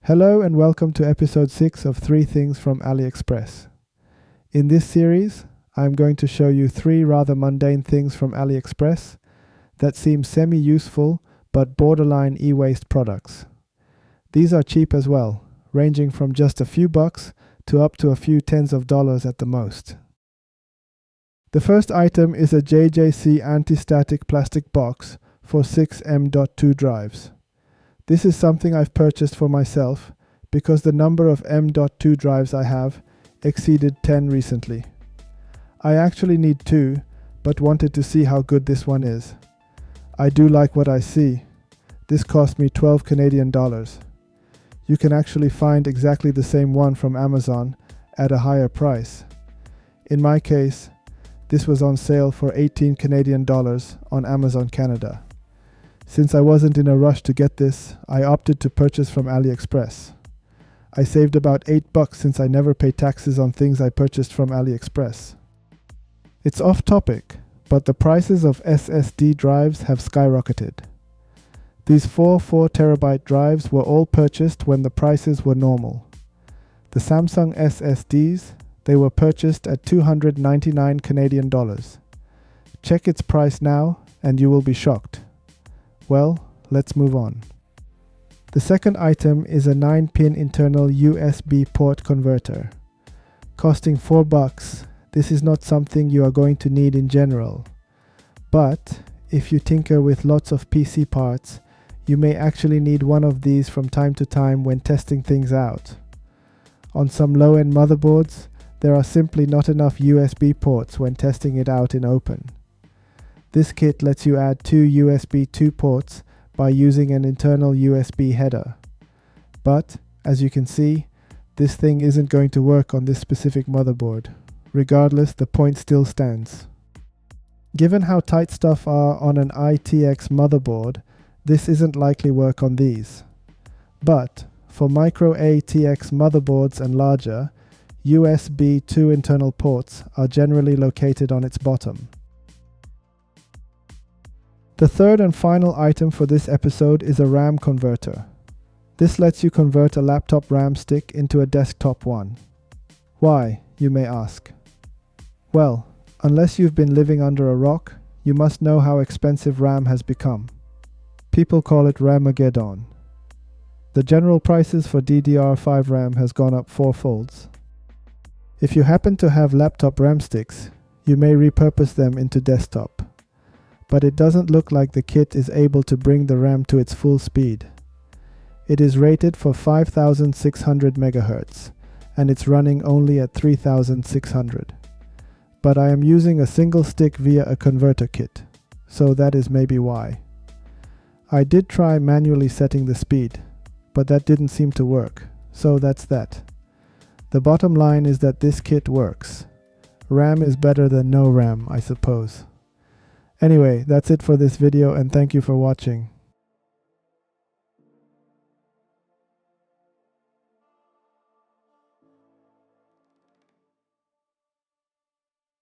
Hello and welcome to episode 6 of 3 Things from Aliexpress. In this series, I'm going to show you 3 rather mundane things from Aliexpress that seem semi-useful but borderline e-waste products. These are cheap as well, ranging from just a few bucks to up to a few tens of dollars at the most. The first item is a JJC anti-static plastic box for 6 M.2 drives. This is something I've purchased for myself because the number of M.2 drives I have exceeded 10 recently. I actually need 2, but wanted to see how good this one is. I do like what I see. This cost me 12 Canadian dollars. You can actually find exactly the same one from Amazon at a higher price. In my case, this was on sale for 18 Canadian dollars on Amazon Canada. Since I wasn't in a rush to get this, I opted to purchase from Aliexpress. I saved about $8 since I never pay taxes on things I purchased from Aliexpress. It's off topic, but the prices of SSD drives have skyrocketed. These 4 4TB drives were all purchased when the prices were normal. The Samsung SSDs, they were purchased at 299 Canadian dollars. Check its price now and you will be shocked. Well, let's move on. The second item is a 9-pin internal USB port converter. Costing $4, this is not something you are going to need in general. But if you tinker with lots of PC parts, you may actually need one of these from time to time when testing things out. On some low-end motherboards, there are simply not enough USB ports when testing it out in open. This kit lets you add 2 USB 2 ports by using an internal USB header. But, as you can see, this thing isn't going to work on this specific motherboard. Regardless, the point still stands. Given how tight stuff are on an ITX motherboard, this isn't likely work on these. But, for micro ATX motherboards and larger, USB 2 internal ports are generally located on its bottom. The third and final item for this episode is a RAM converter. This lets you convert a laptop RAM stick into a desktop one. Why, you may ask? Well, unless you've been living under a rock, you must know how expensive RAM has become. People call it Ramageddon. The general prices for DDR5 RAM has gone up 4-folds. If you happen to have laptop RAM sticks, you may repurpose them into desktop. But it doesn't look like the kit is able to bring the RAM to its full speed. It is rated for 5600 MHz, and it's running only at 3600. But I am using a single stick via a converter kit, so that is maybe why. I did try manually setting the speed, but that didn't seem to work, so that's that. The bottom line is that this kit works. RAM is better than no RAM, I suppose. Anyway, that's it for this video and thank you for watching.